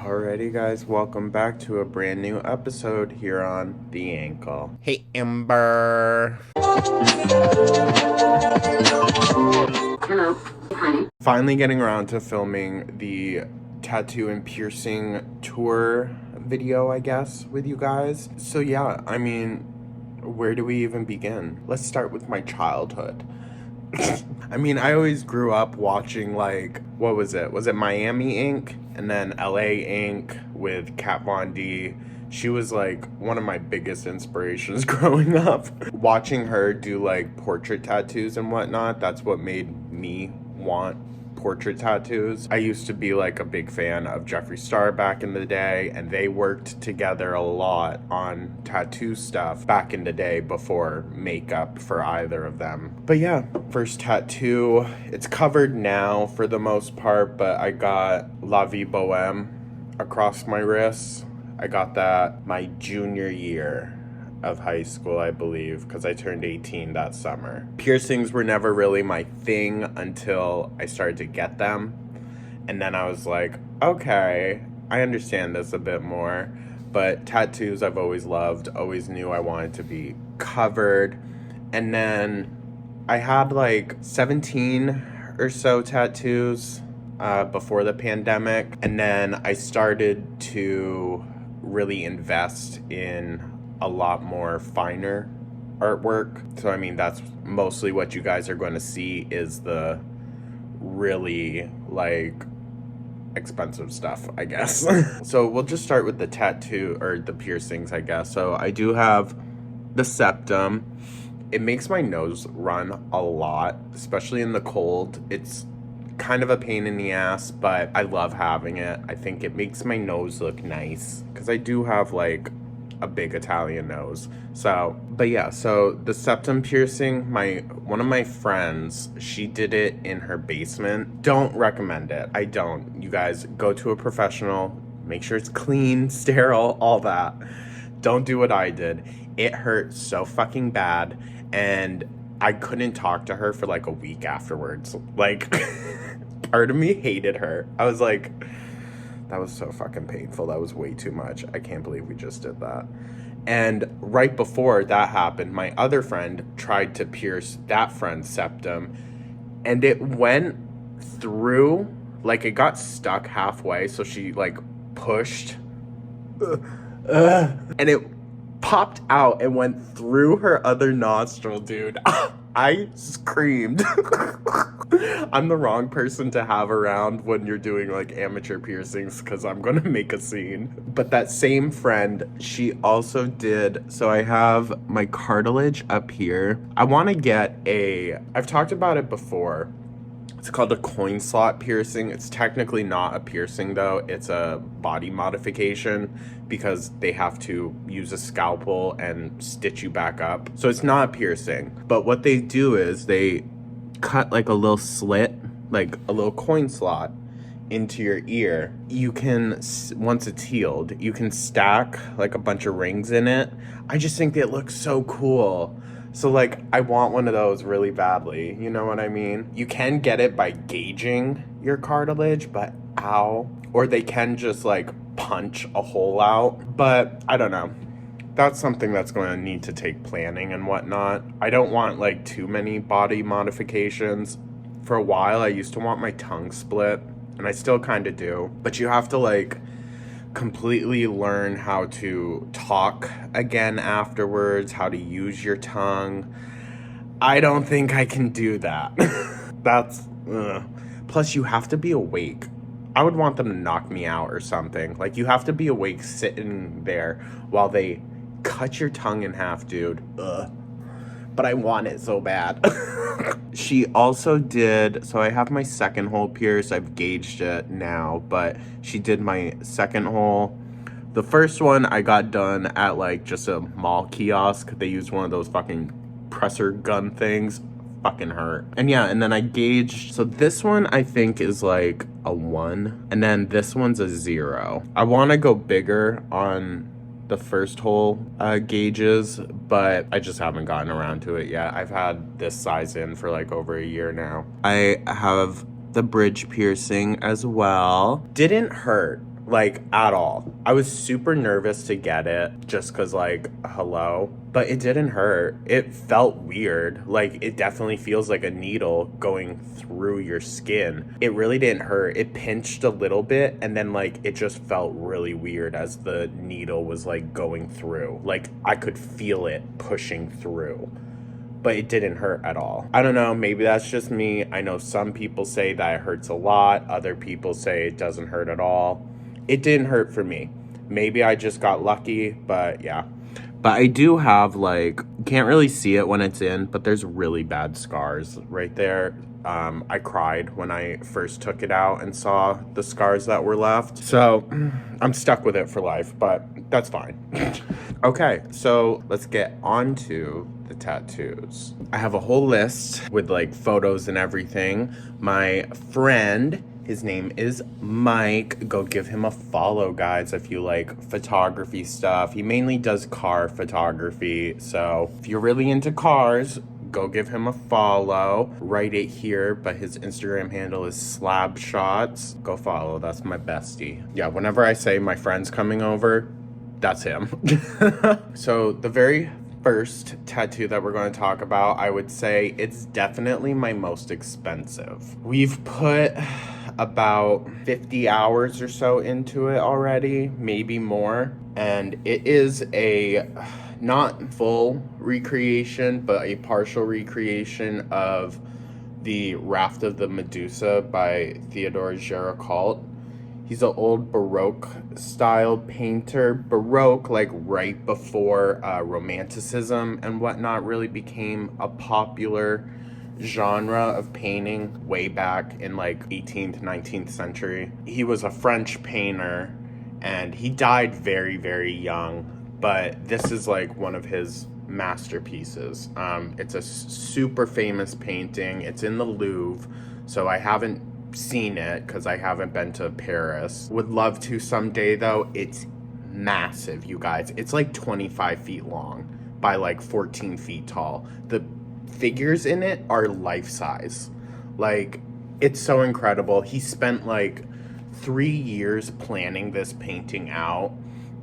Alrighty, guys, welcome back to a brand new episode here on The Ankle. Hey, Amber. Hello. Hi. Finally getting around to filming the tattoo and piercing tour video, I guess, with you guys. So yeah, I mean, where do we even begin? Let's start with my childhood. I mean, I always grew up watching, like, what was it? Was it Miami Ink? And then LA Ink with Kat Von D. She was, like, one of my biggest inspirations growing up. Watching her do, like, portrait tattoos and whatnot, that's what made me want portrait tattoos. I used to be like a big fan of Jeffree Star back in the day, and they worked together a lot on tattoo stuff back in the day before makeup for either of them. But yeah, first tattoo, it's covered now for the most part, but I got La Vie Boheme across my wrist. I got that my junior year of high school, I believe, because I turned 18 that summer. Piercings were never really my thing until I started to get them. And then I was like, okay, I understand this a bit more. But tattoos I've always loved, always knew I wanted to be covered. And then I had like 17 or so tattoos before the pandemic. And then I started to really invest in a lot more finer artwork. So I mean, that's mostly what you guys are going to see is the really like expensive stuff, I guess. So we'll just start with the tattoo or the piercings, I guess. So I do have the septum. It makes my nose run a lot, especially in the cold. It's kind of a pain in the ass, but I love having it. I think it makes my nose look nice because I do have like a big Italian nose. So, but yeah, so the septum piercing, one of my friends, she did it in her basement. Don't recommend it. I don't. You guys go to a professional, make sure it's clean, sterile, all that. Don't do what I did. It hurt so fucking bad, and I couldn't talk to her for like a week afterwards. Like, part of me hated her. I was like, that was so fucking painful. That was way too much. I can't believe we just did that. And right before that happened, my other friend tried to pierce that friend's septum, and it went through, like it got stuck halfway, so she like pushed, and it popped out and went through her other nostril, dude. I screamed. I'm the wrong person to have around when you're doing like amateur piercings because I'm gonna make a scene. But that same friend, she also did, so I have my cartilage up here. I want to get I've talked about it before. It's called a coin slot piercing. It's technically not a piercing though. It's a body modification because they have to use a scalpel and stitch you back up. So it's not a piercing. But what they do is they cut like a little slit, like a little coin slot into your ear. You can, once it's healed, you can stack like a bunch of rings in it. I just think it looks so cool. So, like, I want one of those really badly, you know what I mean? You can get it by gauging your cartilage, but ow. Or they can just, like, punch a hole out. But, I don't know. That's something that's going to need to take planning and whatnot. I don't want, like, too many body modifications. For a while, I used to want my tongue split, and I still kind of do. But you have to, like, completely learn how to talk again afterwards, how to use your tongue. I don't think I can do that. That's Plus you have to be awake. I would want them to knock me out or something. Like, you have to be awake sitting there while they cut your tongue in half, dude. But I want it so bad. She also did, so I have my second hole pierced. I've gauged it now, but she did my second hole. The first one I got done at like just a mall kiosk. They used one of those fucking presser gun things. Fucking hurt. And yeah, and then I gauged, so this one I think is like a 1, and then this one's a 0. I want to go bigger on the first hole gauges, but I just haven't gotten around to it yet. I've had this size in for like over a year now. I have the bridge piercing as well. Didn't hurt. like, at all. I was super nervous to get it just because, like, hello, but it didn't hurt. It felt weird. Like, it definitely feels like a needle going through your skin. It really didn't hurt. It pinched a little bit, and then, like, it just felt really weird as the needle was, like, going through. Like, I could feel it pushing through, but it didn't hurt at all. I don't know, maybe that's just me. I know some people say that it hurts a lot. Other people say it doesn't hurt at all. It didn't hurt for me. Maybe I just got lucky, but yeah. But I do have, like, can't really see it when it's in, but there's really bad scars right there. I cried when I first took it out and saw the scars that were left. So I'm stuck with it for life, but that's fine. Okay, so let's get on to the tattoos. I have a whole list with, like, photos and everything. My friend, his name is Mike. Go give him a follow, guys, if you like photography stuff. He mainly does car photography, so if you're really into cars, go give him a follow. Write it here, but his Instagram handle is slabshots. Go follow, that's my bestie. Yeah, whenever I say my friend's coming over, that's him. So the very first tattoo that we're going to talk about, I would say it's definitely my most expensive. We've put about 50 hours or so into it already, maybe more. And it is a not full recreation, but a partial recreation of the Raft of the Medusa by Theodore Géricault. He's an old Baroque style painter. Baroque, like right before Romanticism and whatnot really became a popular genre of painting way back in like 18th, 19th century. He was a French painter and he died very, very young, but this is like one of his masterpieces. It's a super famous painting. It's in the Louvre, so I haven't seen it because I haven't been to Paris. Would love to someday though. It's massive, you guys. It's like 25 feet long by like 14 feet tall. The figures in it are life-size. Like, it's so incredible. He spent like 3 years planning this painting out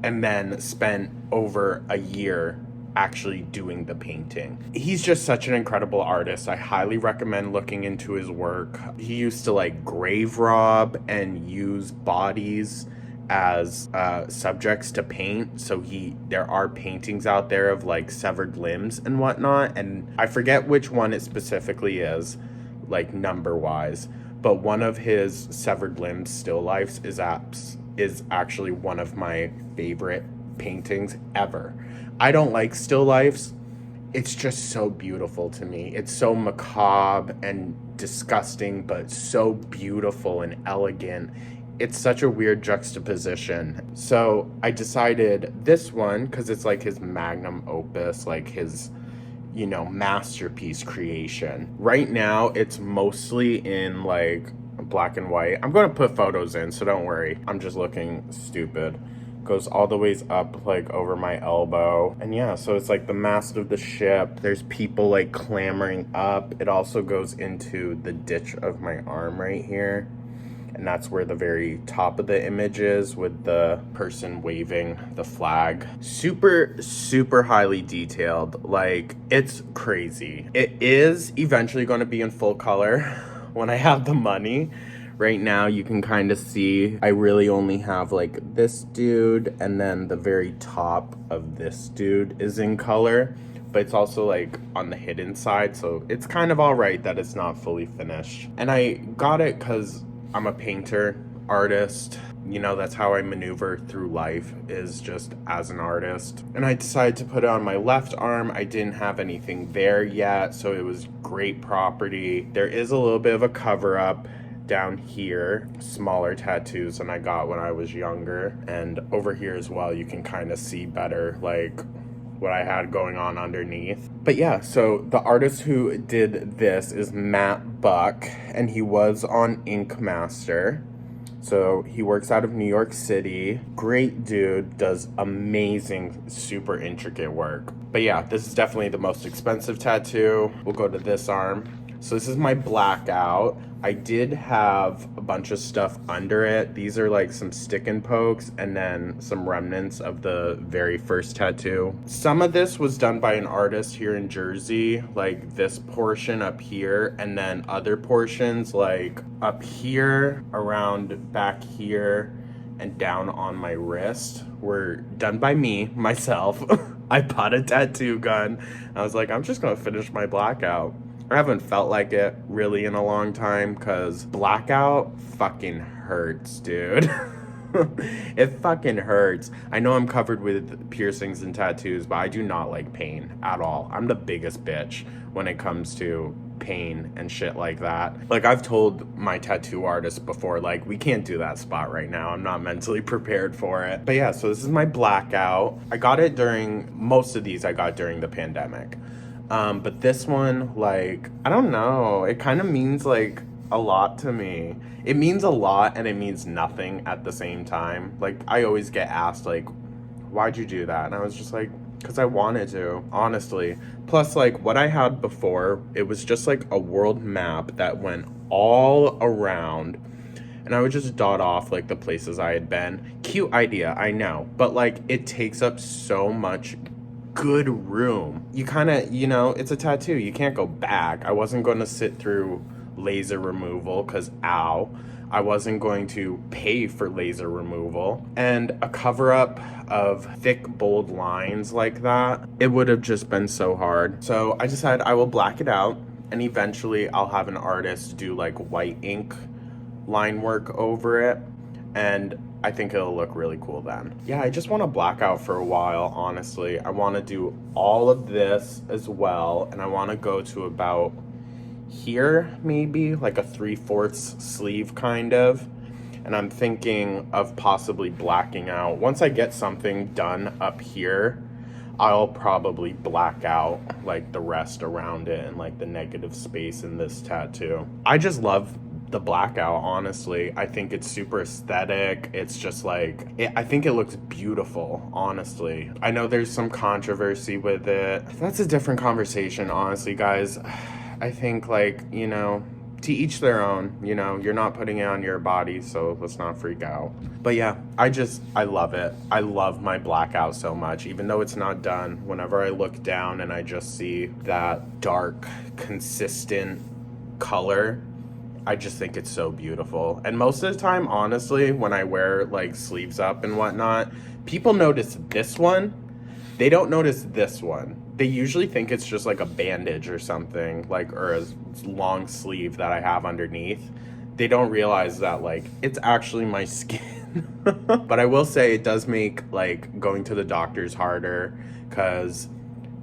and then spent over a year actually doing the painting. He's just such an incredible artist. I highly recommend looking into his work. He used to like grave rob and use bodies as subjects to paint. So there are paintings out there of like severed limbs and whatnot, and I forget which one it specifically is, like number wise, but one of his severed limbs still lifes is actually one of my favorite paintings ever. I don't like still lifes. It's just so beautiful to me. It's so macabre and disgusting, but so beautiful and elegant. It's such a weird juxtaposition. So I decided this one, because it's like his magnum opus, like his, masterpiece creation. Right now, it's mostly in like black and white. I'm going to put photos in, so don't worry. I'm just looking stupid. Goes all the ways up like over my elbow, and yeah, so it's like the mast of the ship. There's people like clambering up. It also goes into the ditch of my arm right here, and that's where the very top of the image is with the person waving the flag. Super highly detailed. Like, it's crazy. It is eventually going to be in full color when I have the money. Right now, you can kind of see I really only have like this dude, and then the very top of this dude is in color, but it's also like on the hidden side, so it's kind of all right that it's not fully finished. And I got it because I'm a painter, artist. That's how I maneuver through life, is just as an artist. And I decided to put it on my left arm. I didn't have anything there yet, so it was great property. There is a little bit of a cover-up down here, smaller tattoos than I got when I was younger, and over here as well you can kind of see better like what I had going on underneath. But yeah, so the artist who did this is Matt Buck, and he was on Ink Master, so he works out of New York City. Great dude, does amazing, super intricate work. But yeah, this is definitely the most expensive tattoo. We'll go to this arm. So this is my blackout. I did have a bunch of stuff under it. These are like some stick and pokes and then some remnants of the very first tattoo. Some of this was done by an artist here in Jersey, like this portion up here, and then other portions like up here, around back here, and down on my wrist were done by me, myself. I bought a tattoo gun. I was like, I'm just gonna finish my blackout. I haven't felt like it really in a long time because blackout fucking hurts, dude. It fucking hurts. I know I'm covered with piercings and tattoos, but I do not like pain at all. I'm the biggest bitch when it comes to pain and shit like that. Like, I've told my tattoo artist before, like, we can't do that spot right now. I'm not mentally prepared for it. But yeah, so this is my blackout. I got it most of these I got during the pandemic. But this one, like, I don't know. It kind of means, like, a lot to me. It means a lot and it means nothing at the same time. Like, I always get asked, like, why'd you do that? And I was just like, because I wanted to, honestly. Plus, like, what I had before, it was just, like, a world map that went all around. And I would just dot off, like, the places I had been. Cute idea, I know. But, like, it takes up so much good room. You kind of, it's a tattoo. You can't go back. I wasn't going to sit through laser removal because ow. I wasn't going to pay for laser removal. And a cover-up of thick, bold lines like that, it would have just been so hard. So I decided I will black it out, and eventually I'll have an artist do like white ink line work over it. And I think it'll look really cool then. Yeah, I just want to black out for a while, honestly. I want to do all of this as well, and I want to go to about here, maybe, like a 3/4 sleeve kind of. And I'm thinking of possibly blacking out. Once I get something done up here, I'll probably black out like the rest around it and like the negative space in this tattoo. I just love the blackout, honestly. I think it's super aesthetic. It's just like, I think it looks beautiful, honestly. I know there's some controversy with it. That's a different conversation, honestly, guys. I think, like, to each their own, you're not putting it on your body, so let's not freak out. But yeah, I love it. I love my blackout so much, even though it's not done. Whenever I look down and I just see that dark, consistent color, I just think it's so beautiful. And most of the time, honestly, when I wear like sleeves up and whatnot, people notice this one. They don't notice this one. They usually think it's just like a bandage or something, like, or a long sleeve that I have underneath. They don't realize that, like, it's actually my skin. But I will say it does make like going to the doctors harder because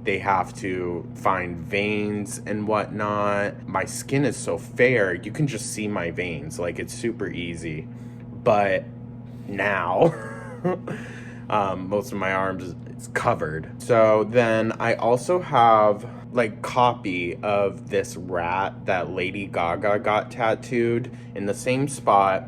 they have to find veins and whatnot. My skin is so fair, you can just see my veins. Like, it's super easy. But now, most of my arms, it's covered. So then I also have like copy of this rat that Lady Gaga got tattooed in the same spot.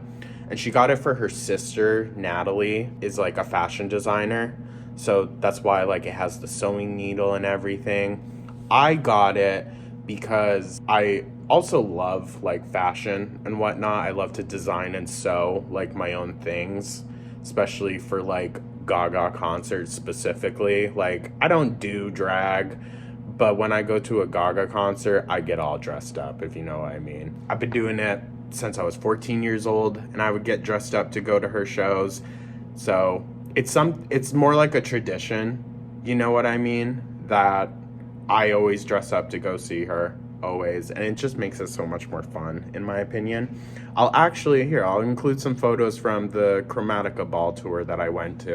And she got it for her sister. Natalie is like a fashion designer. So that's why, like, it has the sewing needle and everything. I got it because I also love, like, fashion and whatnot. I love to design and sew, like, my own things, especially for, like, Gaga concerts specifically. Like, I don't do drag, but when I go to a Gaga concert, I get all dressed up, if you know what I mean. I've been doing it since I was 14 years old, and I would get dressed up to go to her shows. So it's more like a tradition, you know what I mean, that I always dress up to go see her, always, and it just makes it so much more fun, in my opinion. I'll include some photos from the Chromatica Ball tour that I went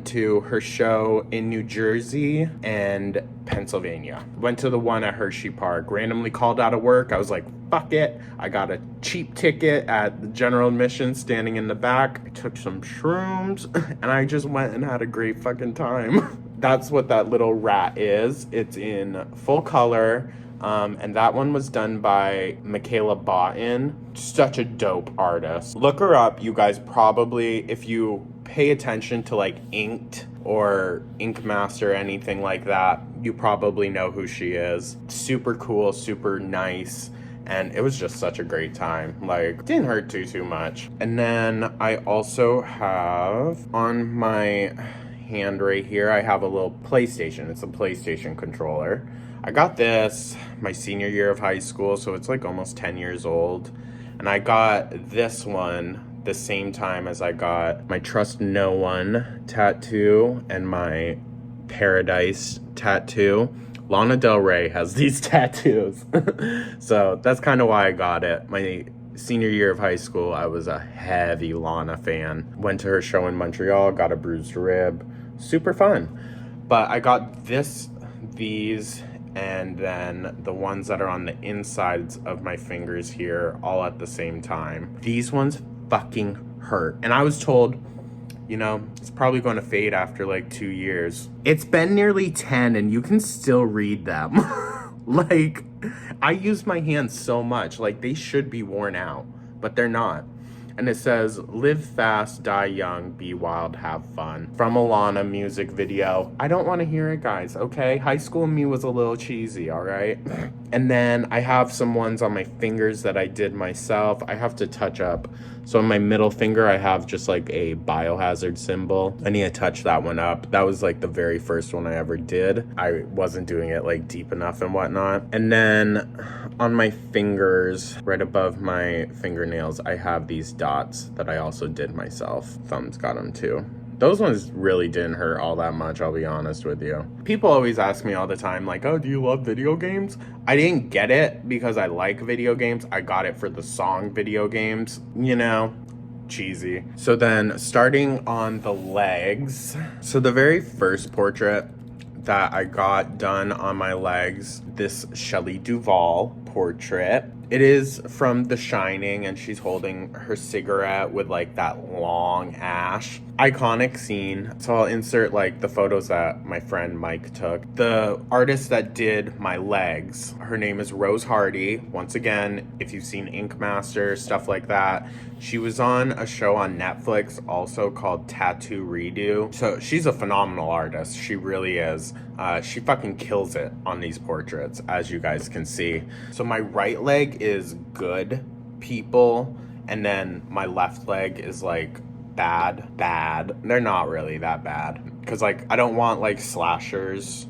to her show in New Jersey and Pennsylvania. Went to the one at Hershey Park. Randomly called out of work. I was like, fuck it. I got a cheap ticket at the general admission, standing in the back. I took some shrooms and I just went and had a great fucking time. That's what that little rat is. It's in full color. And that one was done by Michaela Botten. Such a dope artist. Look her up, you guys. Probably, if you pay attention to like Inked or Ink Master or anything like that, you probably know who she is. Super cool, super nice. And it was just such a great time. Like, didn't hurt too much. And then I also have on my hand right here, I have a little PlayStation. It's a PlayStation controller. I got this my senior year of high school, so it's like almost 10 years old. And I got this one the same time as I got my Trust No One tattoo and my Paradise tattoo. Lana Del Rey has these tattoos. So that's kind of why I got it. My senior year of high school, I was a heavy Lana fan. Went to her show in Montreal, got a bruised rib. Super fun. But I got these, and then the ones that are on the insides of my fingers here all at the same time. These ones fucking hurt. And I was told, you know, it's probably going to fade after like 2 years. It's been nearly 10 and you can still read them. Like, I use my hands so much. Like, they should be worn out, but they're not. And it says, live fast, die young, be wild, have fun. From a Lana music video. I don't want to hear it, guys, okay? High School Me was a little cheesy, all right? And then I have some ones on my fingers that I did myself. I have to touch up. So on my middle finger, I have just like a biohazard symbol. I need to touch that one up. That was like the very first one I ever did. I wasn't doing it like deep enough and whatnot. And then on my fingers, right above my fingernails, I have these dots that I also did myself. Thumbs got them too. Those ones really didn't hurt all that much, I'll be honest with you. People always ask me all the time, like, oh, do you love video games? I didn't get it because I like video games. I got it for the song Video Games, you know, cheesy. So then starting on the legs. So the very first portrait that I got done on my legs, this Shelley Duvall portrait. It is from The Shining, and she's holding her cigarette with like that long ash. Iconic scene. So I'll insert like the photos that my friend Mike took. The artist that did my legs, her name is Rose Hardy. Once again, if you've seen Ink Master, stuff like that, she was on a show on Netflix also called Tattoo Redo. So she's a phenomenal artist. She really is. She fucking kills it on these portraits, as you guys can see. So my right leg is good, people, and then my left leg is like bad. They're not really that bad, because like I don't want like slashers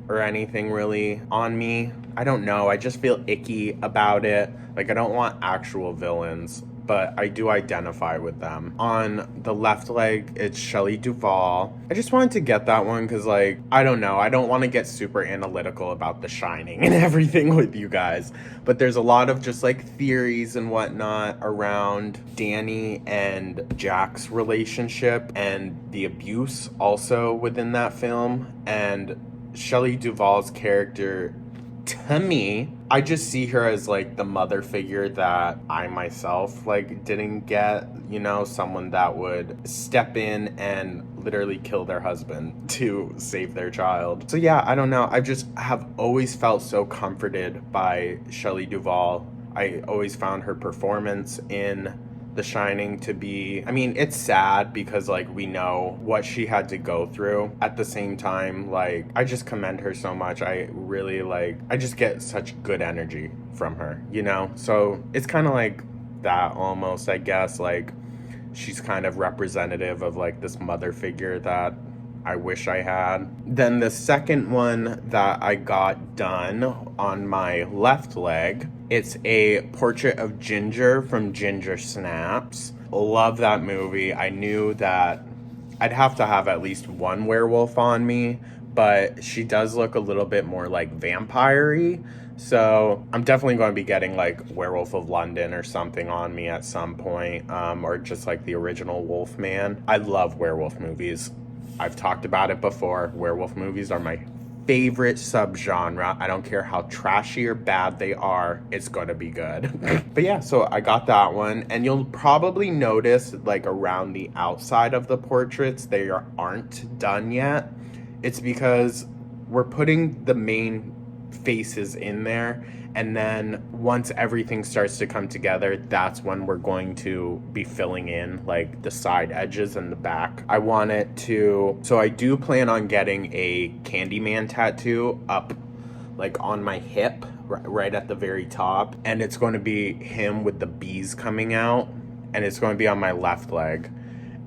or anything really on me. I don't know, I just feel icky about it. Like, I don't want actual villains, but I do identify with them. On the left leg, it's Shelley Duvall. I just wanted to get that one because, like, I don't know. I don't want to get super analytical about The Shining and everything with you guys. But there's a lot of just, like, theories and whatnot around Danny and Jack's relationship and the abuse also within that film. And Shelley Duvall's character, to me, I just see her as like the mother figure that I myself like didn't get, you know, someone that would step in and literally kill their husband to save their child. So yeah, I don't know. I just have always felt so comforted by Shelley Duvall. I always found her performance in The Shining to be, I mean, it's sad because like we know what she had to go through. At the same time, like, I just commend her so much. I really like, I just get such good energy from her, you know? So it's kind of like that almost, I guess. Like, she's kind of representative of like this mother figure that I wish I had. Then the second one that I got done on my left leg, it's a portrait of Ginger from Ginger Snaps. Love that movie. I knew that I'd have to have at least one werewolf on me, but she does look a little bit more like vampire-y. So I'm definitely going to be getting like Werewolf of London or something on me at some point, or just like the original Wolfman. I love werewolf movies. I've talked about it before. Werewolf movies are my favorite subgenre. I don't care how trashy or bad they are, it's gonna be good. But yeah, so I got that one, and you'll probably notice like around the outside of the portraits, they aren't done yet. It's because we're putting the main faces in there. And then once everything starts to come together, that's when we're going to be filling in like the side edges and the back. I want it to, so I do plan on getting a Candyman tattoo up like on my hip, right at the very top. And it's going to be him with the bees coming out, and it's going to be on my left leg.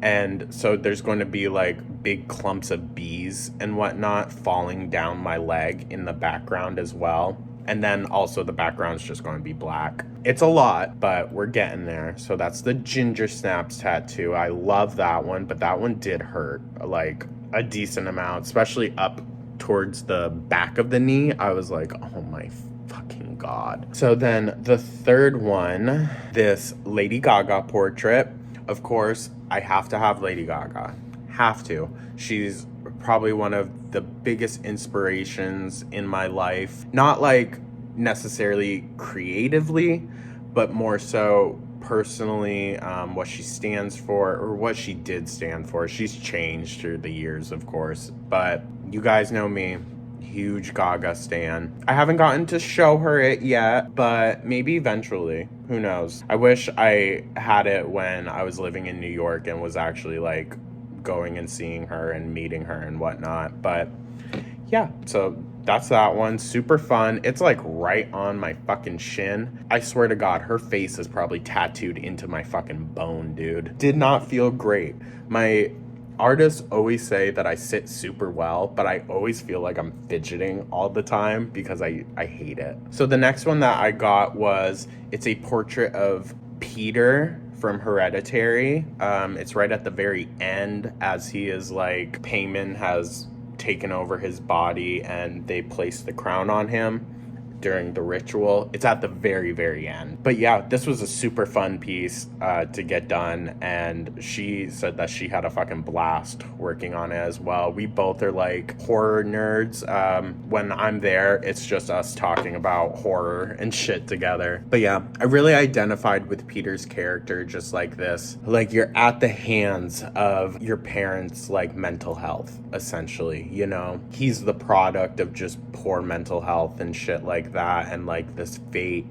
And so there's going to be like big clumps of bees and whatnot falling down my leg in the background as well. And then also the background's just going to be black. It's a lot, but we're getting there. So that's the Ginger Snaps tattoo. I love that one, but that one did hurt like a decent amount, especially up towards the back of the knee. I was like, oh my fucking God. So then the third one, this Lady Gaga portrait. Of course, I have to have Lady Gaga. Have to. She's probably one of the biggest inspirations in my life. Not like necessarily creatively, but more so personally, what she stands for, or what she did stand for. She's changed through the years, of course, but you guys know me. Huge Gaga stan. I haven't gotten to show her it yet, but maybe eventually. Who knows? I wish I had it when I was living in New York and was actually like going and seeing her and meeting her and whatnot. But yeah, so that's that one. Super fun. It's like right on my fucking shin. I swear to God, her face is probably tattooed into my fucking bone, dude. Did not feel great. My artists always say that I sit super well, but I always feel like I'm fidgeting all the time because I hate it. So the next one that I got was, it's a portrait of Peter from Hereditary. It's right at the very end, as he is like, Paimon has taken over his body and they place the crown on him during the ritual. It's at the very, very end. But yeah, this was a super fun piece to get done, and she said that she had a fucking blast working on it as well. We both are like horror nerds. When I'm there, it's just us talking about horror and shit together. But yeah, I really identified with Peter's character just like this. Like, you're at the hands of your parents' like mental health, essentially, you know? He's the product of just poor mental health and shit like that, and like this fate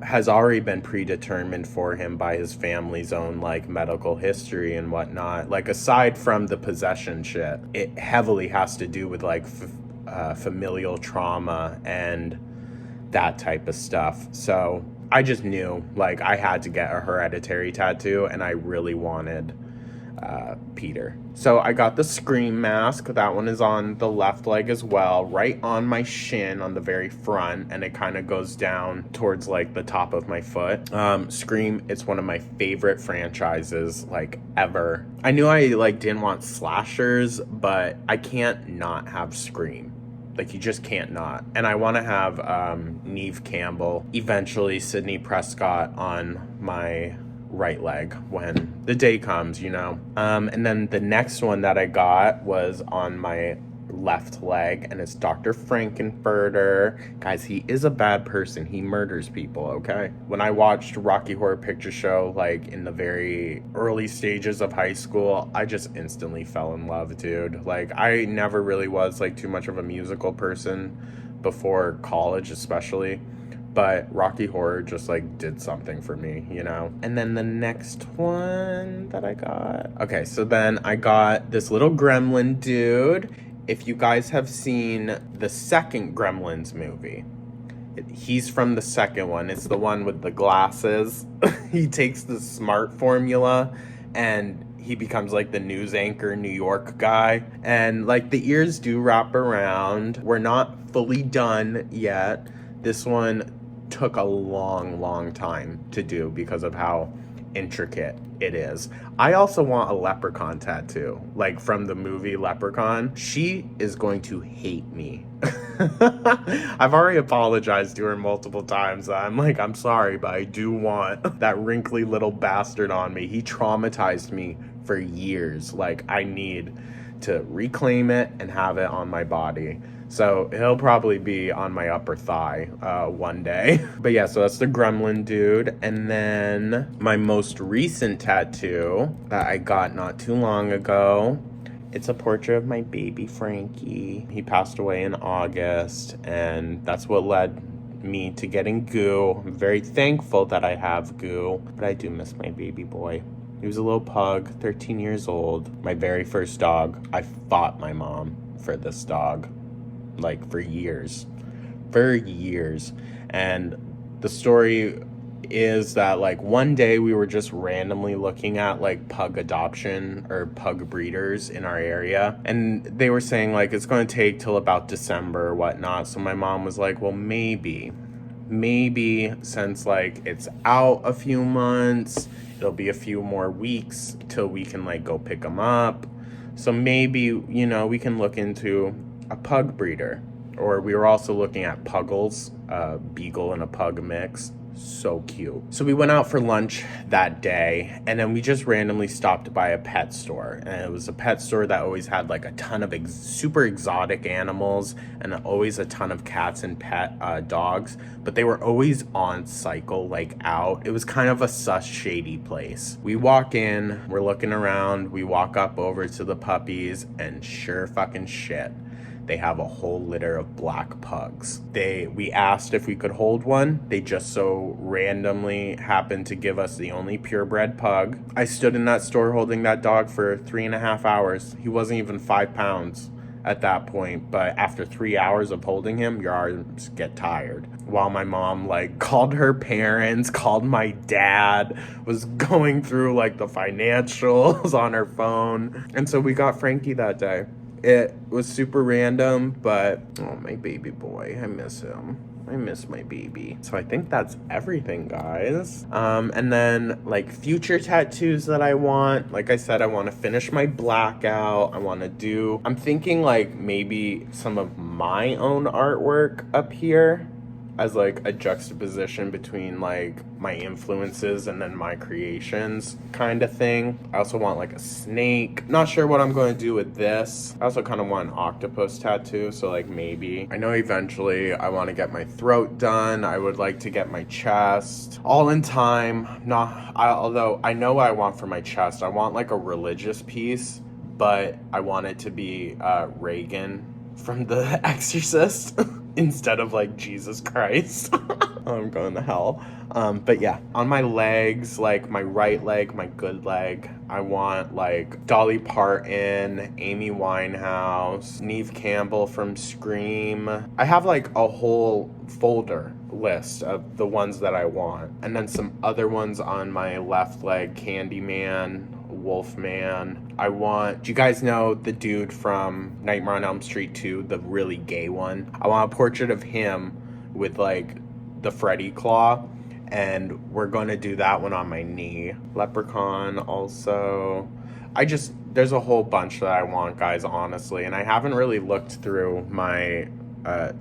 has already been predetermined for him by his family's own like medical history and whatnot. Like, aside from the possession shit, it heavily has to do with like familial trauma and that type of stuff. So I just knew like I had to get a Hereditary tattoo, and I really wanted Peter. So I got the Scream mask. That one is on the left leg as well, right on my shin on the very front, and it kind of goes down towards like the top of my foot. Scream, it's one of my favorite franchises like ever. I knew I like didn't want slashers, but I can't not have Scream. Like, you just can't not. And I want to have Neve Campbell, eventually Sidney Prescott, on my right leg when the day comes, you know. And then the next one that I got was on my left leg, and it's Dr. Frankenfurter. Guys, he is a bad person. He murders people, okay? When I watched Rocky Horror Picture Show, like in the very early stages of high school, I just instantly fell in love, dude. Like, I never really was like too much of a musical person before college, especially. But Rocky Horror just like did something for me, you know? And then the next one that I got. Okay, so then I got this little gremlin dude. If you guys have seen the second Gremlins movie, he's from the second one. It's the one with the glasses. He takes the smart formula and he becomes like the news anchor New York guy. And like the ears do wrap around. We're not fully done yet. This one took a long time to do because of how intricate it is. I also want a leprechaun tattoo, like from the movie Leprechaun. She is going to hate me. I've already apologized to her multiple times. I'm like, I'm sorry, but I do want that wrinkly little bastard on me. He traumatized me for years. Like, I need to reclaim it and have it on my body. So he'll probably be on my upper thigh one day. But yeah, so that's the gremlin dude. And then my most recent tattoo that I got not too long ago It's a portrait of my baby Frankie. He passed away in August, and that's what led me to getting Goo. I'm very thankful that I have Goo, but I do miss my baby boy. He was a little pug, 13 years old, my very first dog. I fought my mom for this dog, like, for years. And the story is that, like, one day we were just randomly looking at, like, pug adoption or pug breeders in our area, and they were saying, like, it's going to take till about December or whatnot. So my mom was like, well, maybe since, like, it's out a few months, it'll be a few more weeks till we can, like, go pick them up. So maybe, you know, we can look into a pug breeder. Or we were also looking at Puggles, a beagle and a pug mix. So cute. So we went out for lunch that day, and then we just randomly stopped by a pet store. And it was a pet store that always had, like, a ton of super exotic animals and always a ton of cats and pet dogs. But they were always on cycle, like, out. It was kind of a sus, shady place. We walk in, we're looking around, we walk up over to the puppies, and sure fucking shit, they have a whole litter of black pugs. We asked if we could hold one. They just so randomly happened to give us the only purebred pug. I stood in that store holding that dog for 3.5 hours. He wasn't even 5 pounds at that point, but after 3 hours of holding him, your arms get tired. While my mom, like, called her parents, called my dad, was going through, like, the financials on her phone. And so we got Frankie that day. It was super random, but, oh, my baby boy, I miss him. I miss my baby. So I think that's everything, guys. And then, like, future tattoos that I want. Like I said, I want to finish my blackout. I'm thinking, like, maybe some of my own artwork up here as, like, a juxtaposition between, like, my influences and then my creations kind of thing. I also want, like, a snake. Not sure what I'm going to do with this. I also kind of want an octopus tattoo, so, like, maybe. I know eventually I want to get my throat done. I would like to get my chest. All in time. Although I know what I want for my chest. I want, like, a religious piece, but I want it to be Reagan from The Exorcist instead of, like, Jesus Christ. I'm going to hell. But yeah, on my legs, like my right leg, my good leg, I want, like, Dolly Parton, Amy Winehouse, Neve Campbell from Scream. I have, like, a whole folder list of the ones that I want, and then some other ones on my left leg: Candyman, Wolfman. Do you guys know the dude from Nightmare on Elm Street 2, the really gay one? I want a portrait of him with, like, the Freddy claw, and we're gonna do that one on my knee. Leprechaun also. There's a whole bunch that I want, guys, honestly, and I haven't really looked through my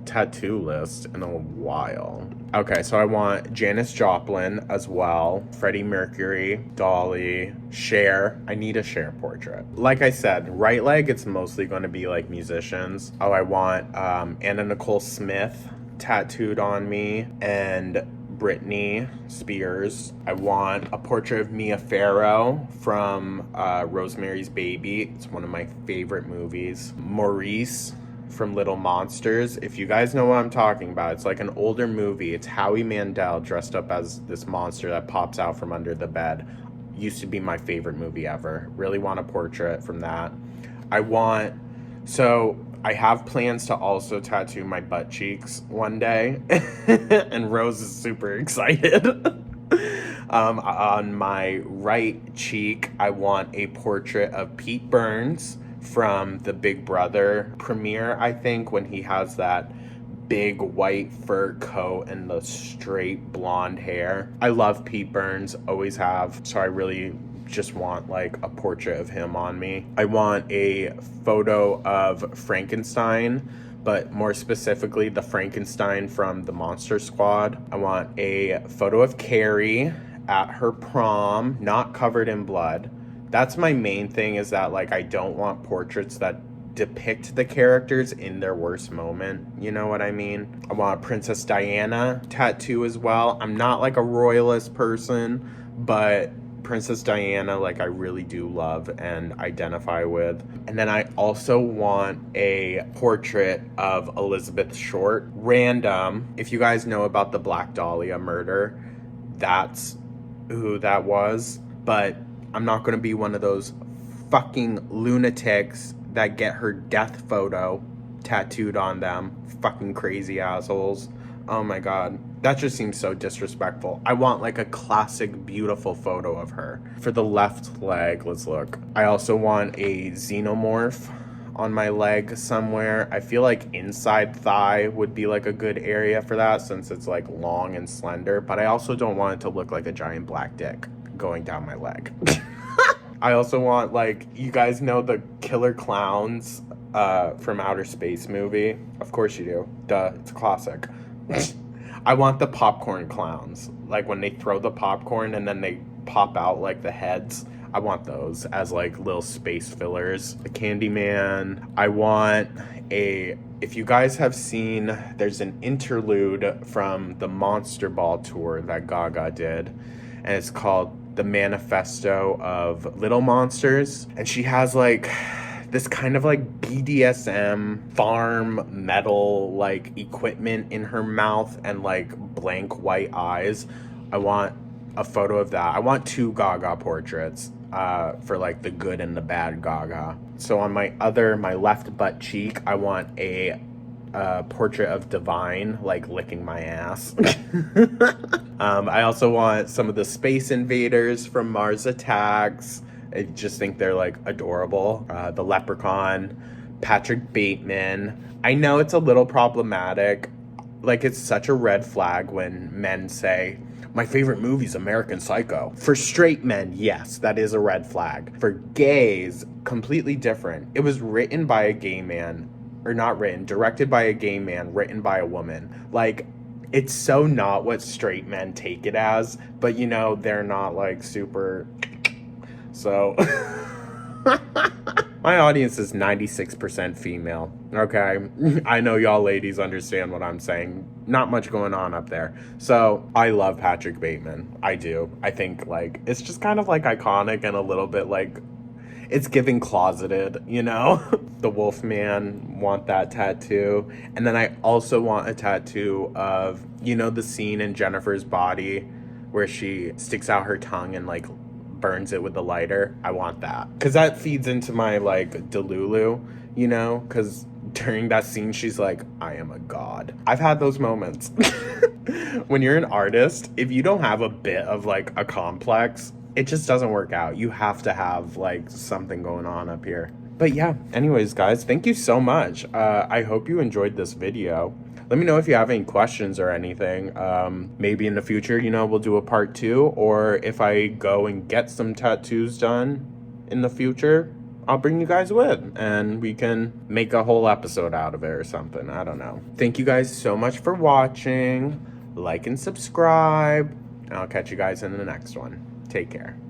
tattoo list in a while. Okay, so I want Janis Joplin as well, Freddie Mercury, Dolly, Cher. I need a Cher portrait. Like I said, right leg, it's mostly going to be, like, musicians. Oh, I want Anna Nicole Smith tattooed on me, and Britney Spears. I want a portrait of Mia Farrow from Rosemary's Baby. It's one of my favorite movies. Maurice from Little Monsters. If you guys know what I'm talking about, it's like an older movie. It's Howie Mandel dressed up as this monster that pops out from under the bed. Used to be my favorite movie ever. Really want a portrait from that. I have plans to also tattoo my butt cheeks one day, and Rose is super excited. On my right cheek, I want a portrait of Pete Burns from the Big Brother premiere, I think, when he has that big white fur coat and the straight blonde hair. I love Pete Burns, always have, so I really just want, like, a portrait of him on me. I want a photo of Frankenstein, but more specifically the Frankenstein from the Monster Squad. I want a photo of Carrie at her prom, not covered in blood. That's my main thing, is that, like, I don't want portraits that depict the characters in their worst moment. You know what I mean? I want a Princess Diana tattoo as well. I'm not, like, a royalist person, but Princess Diana, like, I really do love and identify with. And then I also want a portrait of Elizabeth Short. Random. If you guys know about the Black Dahlia murder, that's who that was. But I'm not going to be one of those fucking lunatics that get her death photo tattooed on them. Fucking crazy assholes. Oh my god. That just seems so disrespectful. I want like a classic, beautiful photo of her. For the left leg, let's look. I also want a xenomorph on my leg somewhere. I feel like inside thigh would be like a good area for that since it's like long and slender. But I also don't want it to look like a giant black dick going down my leg. I also want, like, you guys know the Killer Clowns from Outer Space movie? Of course you do. Duh, it's a classic. I want the popcorn clowns. Like, when they throw the popcorn and then they pop out, like, the heads. I want those as, like, little space fillers. The Candyman. I want a... If you guys have seen, there's an interlude from the Monster Ball tour that Gaga did. And it's called The Manifesto of Little Monsters. And she has, like... this kind of like BDSM farm metal like equipment in her mouth and like blank white eyes. I want a photo of that. I want 2 Gaga portraits for like the good and the bad Gaga. So on my left butt cheek, I want a portrait of Divine like licking my ass. I also want some of the Space Invaders from Mars Attacks. I just think they're, like, adorable. The Leprechaun, Patrick Bateman. I know it's a little problematic. Like, it's such a red flag when men say, my favorite movie's American Psycho. For straight men, yes, that is a red flag. For gays, completely different. It was written by a gay man. Or not written, directed by a gay man, written by a woman. Like, it's so not what straight men take it as. But, you know, they're not, like, super... So, my audience is 96% female, okay? I know y'all ladies understand what I'm saying. Not much going on up there. So, I love Patrick Bateman. I do. I think, like, it's just kind of, like, iconic and a little bit, like, it's giving closeted, you know? The Wolfman, want that tattoo. And then I also want a tattoo of, you know, the scene in Jennifer's Body where she sticks out her tongue and, like, burns it with the lighter. I want that because that feeds into my like Delulu, you know, because during that scene she's like, I am a god. I've had those moments. When you're an artist, if you don't have a bit of like a complex, it just doesn't work out. You have to have like something going on up here. But yeah, anyways guys, thank you so much. I hope you enjoyed this video. Let me know if you have any questions or anything. Maybe in the future, you know, we'll do a part 2. Or if I go and get some tattoos done in the future, I'll bring you guys with. And we can make a whole episode out of it or something. I don't know. Thank you guys so much for watching. Like and subscribe. And I'll catch you guys in the next one. Take care.